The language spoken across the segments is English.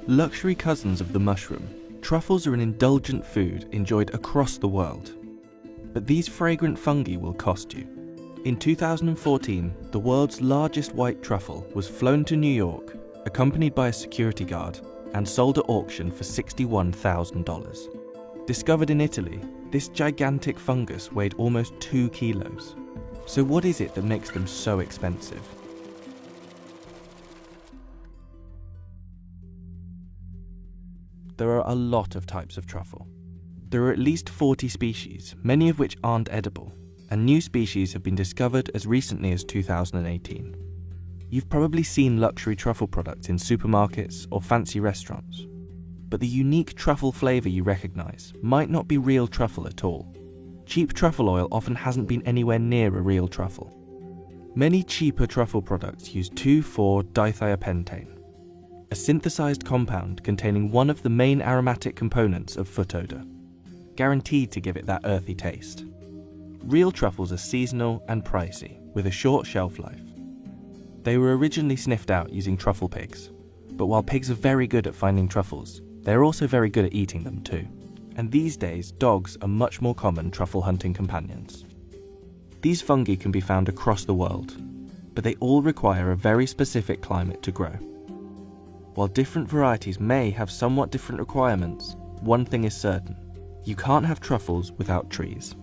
Luxury cousins of the mushroom, truffles are an indulgent food enjoyed across the world. But these fragrant fungi will cost you. In 2014, the world's largest white truffle was flown to New York, accompanied by a security guard, and sold at auction for $61,000. Discovered in Italy, this gigantic fungus weighed almost 2 kilos. So what is it that makes them so expensive? There are a lot of types of truffle. There are at least 40 species, many of which aren't edible, and new species have been discovered as recently as 2018. You've probably seen luxury truffle products in supermarkets or fancy restaurants, but the unique truffle flavour you recognise might not be real truffle at all. Cheap truffle oil often hasn't been anywhere near a real truffle. Many cheaper truffle products use 2,4-dithiopentane, a synthesized compound containing one of the main aromatic components of foot odour, guaranteed to give it that earthy taste. Real truffles are seasonal and pricey, with a short shelf life. They were originally sniffed out using truffle pigs, but while pigs are very good at finding truffles, they're also very good at eating them too. And these days, dogs are much more common truffle hunting companions. These fungi can be found across the world, but they all require a very specific climate to grow. While different varieties may have somewhat different requirements, one thing is certain: you can't have truffles without trees.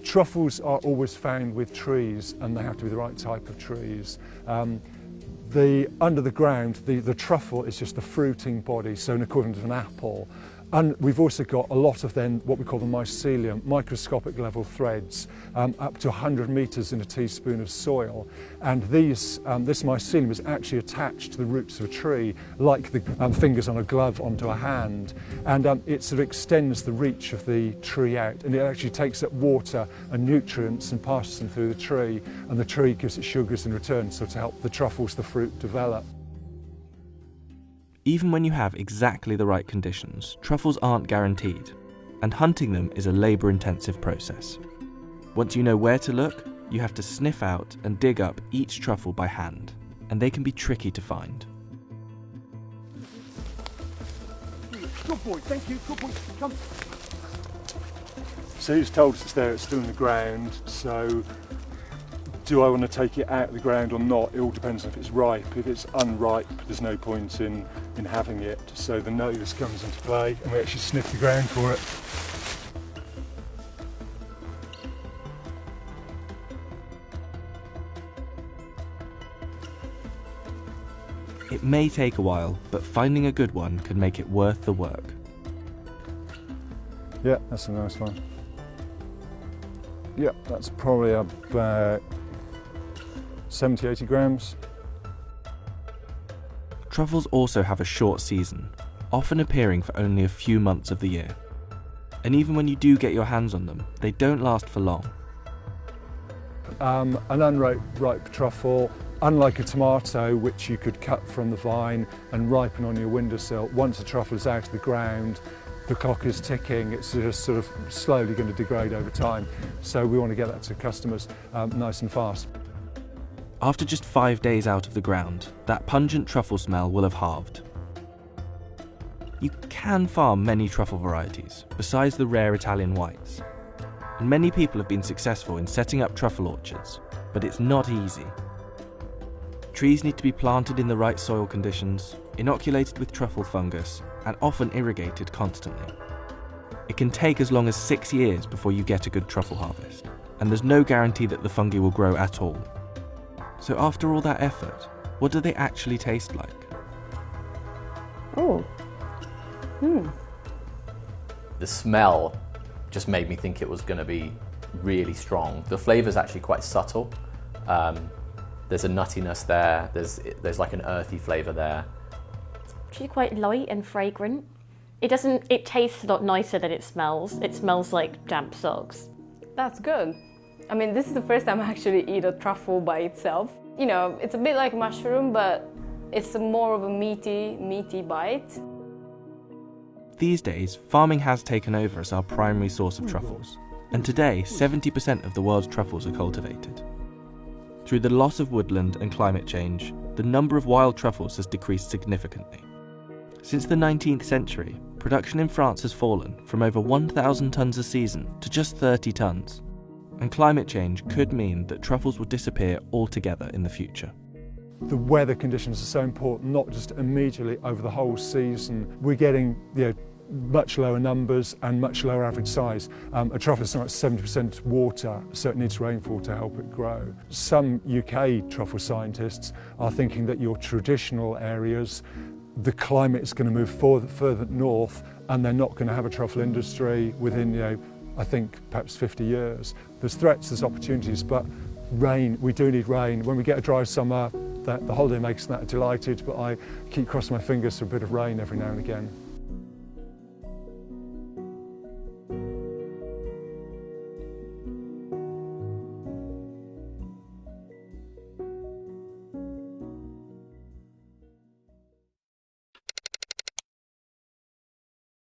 Truffles are always found with trees, and they have to be the right type of trees. Under the ground, the truffle is just a fruiting body, so in equivalent of an apple. And we've also got a lot of then what we call the mycelium, microscopic level threads, up to 100 metres in a teaspoon of soil. And this mycelium is actually attached to the roots of a tree, like the fingers on a glove onto a hand. And it sort of extends the reach of the tree out, and it actually takes up water and nutrients and passes them through the tree, and the tree gives it sugars in return, so to help the truffles, the fruit, develop. Even when you have exactly the right conditions, truffles aren't guaranteed, and hunting them is a labour-intensive process. Once you know where to look, you have to sniff out and dig up each truffle by hand, and they can be tricky to find. Good boy, thank you, good boy, come. So he's told us it's there, it's still in the ground, so do I want to take it out of the ground or not? It all depends on if it's ripe. If it's unripe, there's no point in having it. So the nose comes into play, and we actually sniff the ground for it. It may take a while, but finding a good one can make it worth the work. Yeah, that's a nice one. Yeah, that's probably about 70-80 grams. Truffles also have a short season, often appearing for only a few months of the year. And even when you do get your hands on them, they don't last for long. An unripe truffle, unlike a tomato, which you could cut from the vine and ripen on your windowsill, once a truffle is out of the ground, the clock is ticking, it's just sort of slowly going to degrade over time. So we want to get that to customers nice and fast. After just 5 days out of the ground, that pungent truffle smell will have halved. You can farm many truffle varieties, besides the rare Italian whites. And many people have been successful in setting up truffle orchards, but it's not easy. Trees need to be planted in the right soil conditions, inoculated with truffle fungus, and often irrigated constantly. It can take as long as 6 years before you get a good truffle harvest, and there's no guarantee that the fungi will grow at all. So after all that effort, what do they actually taste like? Oh. The smell just made me think it was going to be really strong. The flavour's actually quite subtle. There's a nuttiness there, there's like an earthy flavour there. It's actually quite light and fragrant. It tastes a lot nicer than it smells. It smells like damp socks. That's good. I mean, this is the first time I actually eat a truffle by itself. You know, it's a bit like mushroom, but it's more of a meaty bite. These days, farming has taken over as our primary source of truffles, and today 70% of the world's truffles are cultivated. Through the loss of woodland and climate change, the number of wild truffles has decreased significantly. Since the 19th century, production in France has fallen from over 1,000 tonnes a season to just 30 tonnes, and climate change could mean that truffles will disappear altogether in the future. The weather conditions are so important, not just immediately over the whole season. We're getting much lower numbers and much lower average size. A truffle is something like 70% water, so it needs rainfall to help it grow. Some UK truffle scientists are thinking that your traditional areas, the climate is going to move further north, and they're not going to have a truffle industry within, I think, perhaps 50 years. There's threats, there's opportunities, but rain, we do need rain. When we get a dry summer, the holidaymakers and that are delighted, but I keep crossing my fingers for a bit of rain every now and again.